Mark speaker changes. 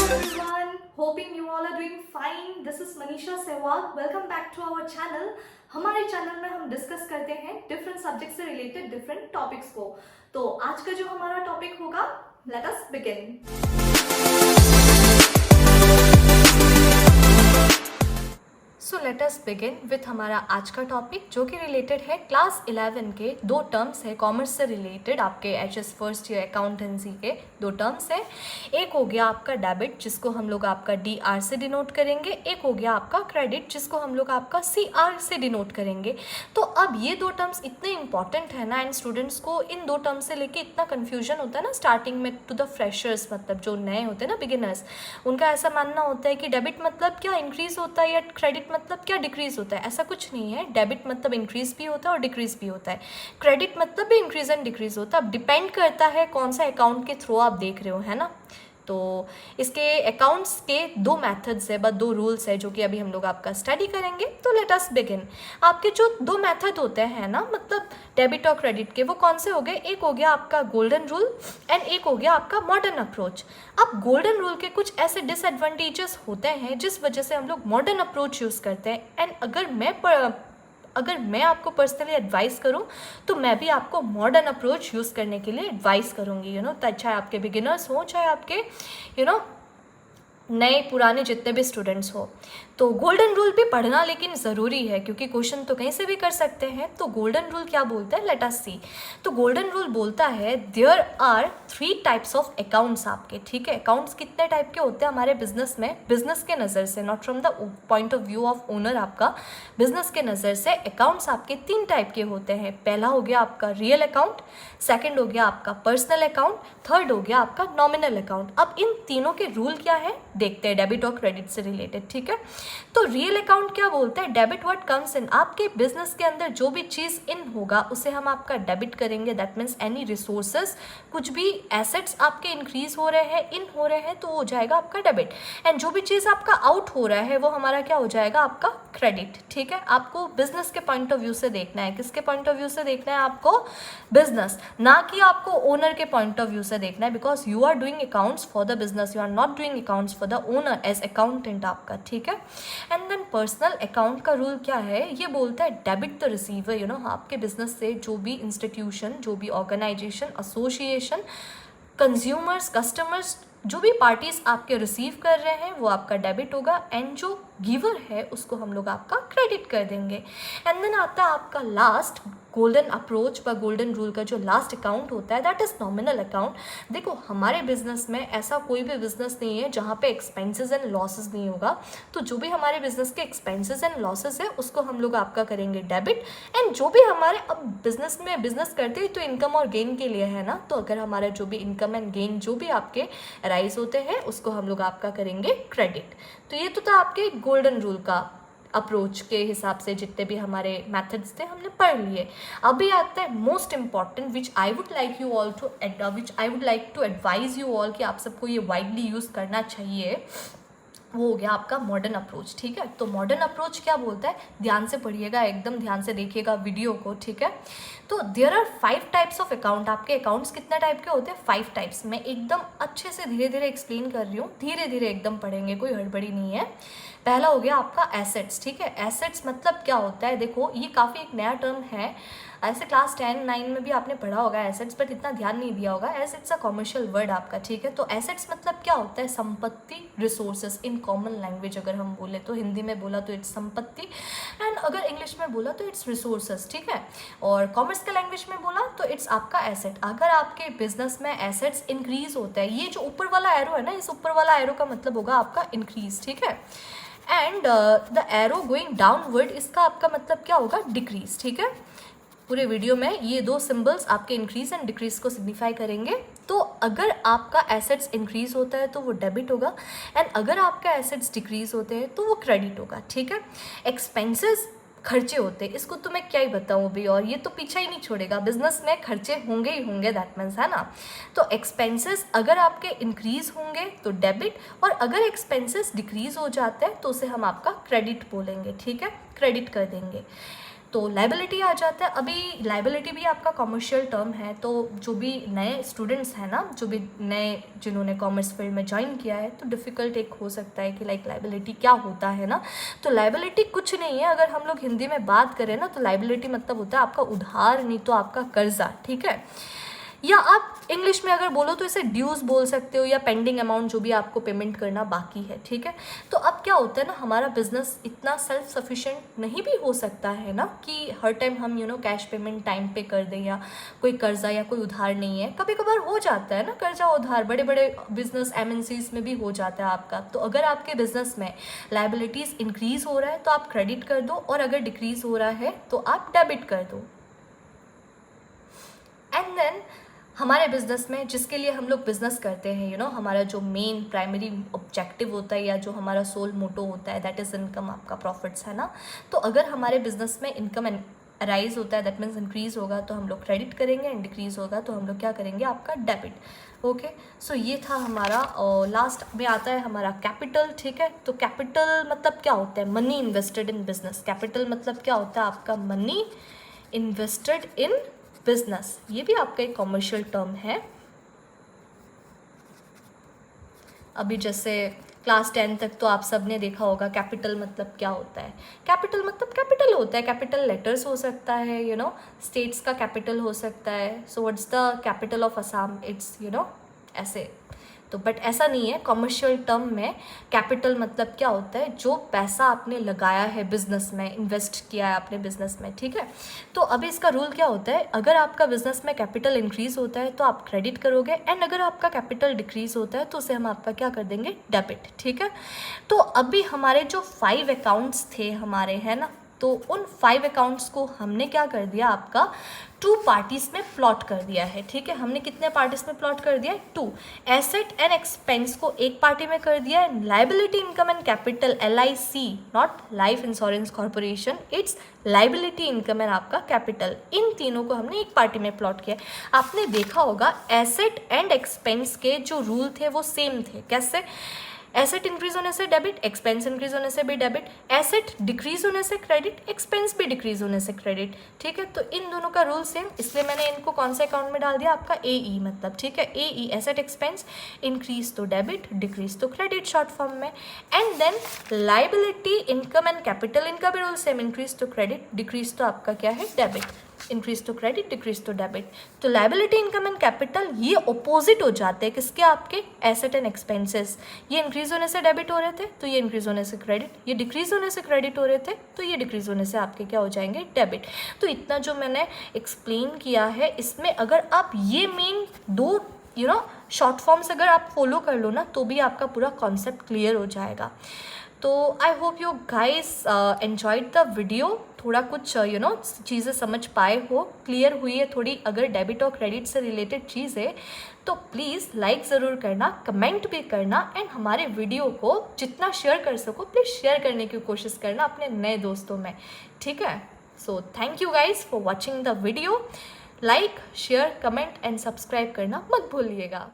Speaker 1: everyone, hoping you all are doing fine. This is Manisha Sehwag. Welcome back to our channel. हमारे channel में हम discuss करते हैं different subject से related different topics को. तो आज का जो हमारा टॉपिक होगा, let us begin. So let us begin with हमारा आज का टॉपिक, जो कि रिलेटेड है क्लास 11 के दो टर्म्स है कॉमर्स से रिलेटेड. आपके एचएस फर्स्ट ईयर अकाउंटेंसी के दो टर्म्स है. एक हो गया आपका डेबिट, जिसको हम लोग आपका डीआर से डिनोट करेंगे. एक हो गया आपका क्रेडिट, जिसको हम लोग आपका सीआर से डिनोट करेंगे. तो अब ये दो टर्म्स इतने इंपॉर्टेंट है ना, एंड स्टूडेंट्स को इन दो टर्म्स से लेके इतना कन्फ्यूजन होता है ना स्टार्टिंग में. टू द फ्रेशर्स, मतलब जो नए होते हैं ना, बिगिनर्स, उनका ऐसा मानना होता है कि डेबिट मतलब क्या इंक्रीज होता है या क्रेडिट मतलब क्या डिक्रीज होता है. ऐसा कुछ नहीं है. डेबिट मतलब इंक्रीज भी होता है और डिक्रीज भी होता है. क्रेडिट मतलब भी इंक्रीज एंड डिक्रीज होता है. अब डिपेंड करता है कौन सा अकाउंट के थ्रू आप देख रहे हो, है ना. तो इसके अकाउंट्स के दो मेथड्स है, बस दो रूल्स है, जो कि अभी हम लोग आपका स्टडी करेंगे. तो लेट अस बिगिन. आपके जो दो मेथड होते हैं ना, मतलब डेबिट और क्रेडिट के, वो कौन से हो गए. एक हो गया आपका गोल्डन रूल एंड एक हो गया आपका मॉडर्न अप्रोच. अब गोल्डन रूल के कुछ ऐसे डिसएडवांटेजेस होते हैं जिस वजह से हम लोग मॉडर्न अप्रोच यूज़ करते हैं. एंड अगर मैं आपको पर्सनली एडवाइस करूं तो मैं भी आपको मॉडर्न अप्रोच यूज़ करने के लिए एडवाइस करूंगी. चाहे आपके बिगिनर्स हो, चाहे आपके नए पुराने जितने भी स्टूडेंट्स हो. तो गोल्डन रूल भी पढ़ना लेकिन ज़रूरी है, क्योंकि क्वेश्चन तो कहीं से भी कर सकते हैं. तो गोल्डन रूल क्या बोलता है, लेट अस सी. तो गोल्डन रूल बोलता है there are 3 types of accounts आपके. ठीक है, अकाउंट्स कितने टाइप के होते हैं हमारे बिजनेस में, बिजनेस के नज़र से, not from the point of view of owner. आपका बिजनेस के नज़र से अकाउंट्स आपके 3 टाइप के होते हैं. पहला हो गया आपका रियल अकाउंट, सेकेंड हो गया आपका पर्सनल अकाउंट, थर्ड हो गया आपका नॉमिनल अकाउंट. अब इन तीनों के रूल क्या है देखते हैं, डेबिट और क्रेडिट से रिलेटेड. ठीक है, तो रियल अकाउंट क्या बोलता है, डेबिट व्हाट कम्स इन. आपके बिजनेस के अंदर जो भी चीज़ इन होगा उसे हम आपका डेबिट करेंगे. दैट मीन्स एनी रिसोर्सेज, कुछ भी एसेट्स आपके इंक्रीज हो रहे हैं, इन हो रहे हैं, तो हो जाएगा आपका डेबिट. एंड जो भी चीज़ आपका आउट हो रहा है वो हमारा क्या हो जाएगा, आपका क्रेडिट. ठीक है, आपको बिजनेस के पॉइंट ऑफ व्यू से देखना है. किसके पॉइंट ऑफ व्यू से देखना है आपको, बिजनेस, ना कि आपको ओनर के पॉइंट ऑफ व्यू से देखना है. Because you are doing accounts for the business, you are not doing accounts for the owner as accountant आपका. ठीक है, एंड देन पर्सनल अकाउंट का रूल क्या है, ये बोलता है डेबिट द रिसीवर. आपके बिजनेस से जो भी इंस्टीट्यूशन, जो भी ऑर्गेनाइजेशन, एसोसिएशन, कंज्यूमर्स, कस्टमर्स, जो भी पार्टीज आपके रिसीव कर रहे हैं वो आपका डेबिट होगा. एंड जो गिवर है उसको हम लोग आपका क्रेडिट कर देंगे. एंड देन आता है आपका लास्ट गोल्डन अप्रोच व गोल्डन रूल का जो लास्ट अकाउंट होता है, दैट इज नॉमिनल अकाउंट. देखो, हमारे बिजनेस में ऐसा कोई भी बिजनेस नहीं है जहाँ पे एक्सपेंसेस एंड लॉसेस नहीं होगा. तो जो भी हमारे बिजनेस के एक्सपेंसेस एंड लॉसेस है उसको हम लोग आपका करेंगे डेबिट. एंड जो भी हमारे, अब बिजनेस में बिजनेस करते ही तो इनकम और गेन के लिए है ना, तो अगर हमारा जो भी इनकम एंड गेन जो भी आपके राइज होते हैं उसको हम लोग आपका करेंगे क्रेडिट. तो ये तो था आपके गोल्डन रूल का अप्रोच के हिसाब से जितने भी हमारे मेथड्स थे हमने पढ़ लिए. अभी आता है most important which I would like to advise you all कि आप सबको ये वाइडली यूज़ करना चाहिए. वो हो गया आपका मॉडर्न अप्रोच. ठीक है, तो मॉडर्न अप्रोच क्या बोलता है, ध्यान से पढ़िएगा, एकदम ध्यान से देखिएगा वीडियो को. ठीक है, तो there are 5 types of account. आपके अकाउंट्स कितने टाइप के होते हैं, 5 टाइप्स. मैं एकदम अच्छे से धीरे धीरे एक्सप्लेन कर रही हूँ, धीरे धीरे एकदम पढ़ेंगे, कोई हड़बड़ी नहीं है. पहला हो गया आपका एसेट्स. ठीक है, एसेट्स मतलब क्या होता है, देखो ये काफ़ी एक नया टर्म है. ऐसे क्लास 10-9 में भी आपने पढ़ा होगा एसेट्स, बट इतना ध्यान नहीं दिया होगा. एसेट्स अ कॉमर्शियल वर्ड आपका. ठीक है, तो एसेट्स मतलब क्या होता है, संपत्ति, रिसोर्सेज. इन कॉमन लैंग्वेज अगर हम बोले तो, हिंदी में बोला तो इट्स संपत्ति, एंड अगर इंग्लिश में बोला तो इट्स रिसोर्सेज. ठीक है, और कॉमर्स के लैंग्वेज में बोला तो इट्स आपका एसेट. अगर आपके बिजनेस में एसेट्स इंक्रीज होता है, ये जो ऊपर वाला एरो है ना, इस ऊपर वाला एरो का मतलब होगा आपका इंक्रीज. ठीक है, and the arrow going downward, इसका आपका मतलब क्या होगा, डिक्रीज. ठीक है, पूरे वीडियो में ये दो सिंबल्स आपके इंक्रीज एंड डिक्रीज को सिग्निफाई करेंगे. तो अगर आपका एसेट्स इंक्रीज होता है तो वो डेबिट होगा, एंड अगर आपका एसेट्स डिक्रीज होते हैं तो वो क्रेडिट होगा. ठीक है, एक्सपेंसेस खर्चे होते हैं, इसको तो मैं क्या ही बताऊँ अभी, और ये तो पीछा ही नहीं छोड़ेगा. बिजनेस में खर्चे होंगे ही होंगे, दैट मीन्स, है ना. तो एक्सपेंसेस अगर आपके इंक्रीज होंगे तो डेबिट, और अगर एक्सपेंसेस डिक्रीज हो जाते हैं तो उसे हम आपका क्रेडिट बोलेंगे. ठीक है, क्रेडिट कर देंगे. तो लाइबिलिटी आ जाता है। अभी लाइबिलिटी भी आपका कॉमर्शियल टर्म है, तो जो भी नए स्टूडेंट्स हैं ना, जो भी नए जिन्होंने कॉमर्स फील्ड में ज्वाइन किया है, तो डिफ़िकल्ट एक हो सकता है कि लाइक लाइबिलिटी क्या होता है ना। तो लाइबिलिटी कुछ नहीं है, अगर हम लोग हिंदी में बात करें ना, तो लाइबिलिटी मतलब होता है आपका उधार, नहीं तो आपका कर्जा, ठीक है। या आप इंग्लिश में अगर बोलो तो इसे ड्यूज़ बोल सकते हो, या पेंडिंग अमाउंट जो भी आपको पेमेंट करना बाकी है, ठीक है। तो अब क्या होता है ना, हमारा बिजनेस इतना सेल्फ सफिशिएंट नहीं भी हो सकता है ना कि हर टाइम हम कैश पेमेंट टाइम पे कर दें, या कोई कर्जा या कोई उधार नहीं है। कभी कभार हो जाता है ना कर्जा उधार, बड़े बड़े बिजनेस MNCs में भी हो जाता है आपका। तो अगर आपके बिजनेस में लाइबिलिटीज़ इंक्रीज़ हो रहा है तो आप क्रेडिट कर दो, और अगर डिक्रीज़ हो रहा है तो आप डेबिट कर दो। एंड देन हमारे बिजनेस में जिसके लिए हम लोग बिजनेस करते हैं, हमारा जो मेन प्राइमरी ऑब्जेक्टिव होता है, या जो हमारा सोल मोटो होता है, दैट इज़ इनकम, आपका प्रॉफिट्स है ना। तो अगर हमारे बिजनेस में इनकम अराइज होता है, दैट मीन्स इंक्रीज़ होगा तो हम लोग क्रेडिट करेंगे, एंड डिक्रीज़ होगा तो हम लोग क्या करेंगे, आपका डेबिट। ओके, सो ये था हमारा। लास्ट में आता है हमारा कैपिटल, ठीक है। तो कैपिटल मतलब क्या होता है, money invested in business. Capital मतलब क्या होता है, आपका मनी इन्वेस्टेड इन बिजनेस। ये भी आपका एक कॉमर्शियल टर्म है। अभी जैसे क्लास 10 तक तो आप सब ने देखा होगा कैपिटल मतलब क्या होता है। कैपिटल मतलब कैपिटल होता है, कैपिटल लेटर्स हो सकता है, स्टेट्स का कैपिटल हो सकता है। So what's the capital of Assam, it's ऐसे। तो बट ऐसा नहीं है, कॉमर्शियल टर्म में कैपिटल मतलब क्या होता है, जो पैसा आपने लगाया है बिजनेस में, इन्वेस्ट किया है आपने बिजनेस में, ठीक है। तो अभी इसका रूल क्या होता है, अगर आपका बिजनेस में कैपिटल इंक्रीज होता है तो आप क्रेडिट करोगे, एंड अगर आपका कैपिटल डिक्रीज होता है तो उसे हम आपका क्या कर देंगे, डेबिट, ठीक है। तो अभी हमारे जो 5 अकाउंट्स थे हमारे, है ना, तो उन 5 अकाउंट्स को हमने क्या कर दिया, आपका 2 पार्टीज में प्लॉट कर दिया है, ठीक है। हमने कितने पार्टीज में प्लॉट कर दिया है, 2। एसेट एंड एक्सपेंस को एक पार्टी में कर दिया है, liability income and capital LIC, not life insurance corporation, it's liability income and आपका कैपिटल, इन तीनों को हमने एक पार्टी में प्लॉट किया। आपने देखा होगा एसेट एंड एक्सपेंस के जो रूल थे वो सेम थे। कैसे, एसेट इंक्रीज होने से डेबिट, एक्सपेंस इंक्रीज होने से भी डेबिट, एसेट डिक्रीज होने से क्रेडिट, एक्सपेंस भी डिक्रीज होने से क्रेडिट, ठीक है। तो इन दोनों का रूल सेम, इसलिए मैंने इनको कौन से अकाउंट में डाल दिया, आपका AE मतलब, ठीक है। AE एसेट एक्सपेंस, इंक्रीज तो डेबिट, डिक्रीज तो क्रेडिट शॉर्ट फॉर्म में। And then liability income and capital, इनका भी रूल सेम, इंक्रीज तो क्रेडिट, डिक्रीज तो आपका क्या है, डेबिट। इंक्रीज तो क्रेडिट, डिक्रीज तो डेबिट। तो लाइबिलिटी इनकम एंड कैपिटल ये ऑपोजिट हो जाते हैं किसके, आपके एसेट एंड एक्सपेंसेस। ये इंक्रीज होने से डेबिट हो रहे थे तो ये इंक्रीज होने से क्रेडिट, ये डिक्रीज होने से क्रेडिट हो रहे थे तो ये डिक्रीज होने से आपके क्या हो जाएंगे, डेबिट। तो इतना जो मैंने एक्सप्लेन किया है, इसमें अगर आप ये मेन 2 शॉर्ट फॉर्म्स अगर आप फॉलो कर लो ना, तो भी आपका पूरा कॉन्सेप्ट क्लियर हो जाएगा। तो I hope you guys enjoyed the video. थोड़ा कुछ चीज़ें समझ पाए हो, क्लियर हुई है थोड़ी। अगर डेबिट और क्रेडिट से रिलेटेड चीज़ है तो प्लीज़ लाइक ज़रूर करना, कमेंट भी करना, एंड हमारे वीडियो को जितना शेयर कर सको प्लीज़ शेयर करने की कोशिश करना अपने नए दोस्तों में, ठीक है। So thank you guys for watching the video. Like, share, comment and subscribe करना मत भूलिएगा।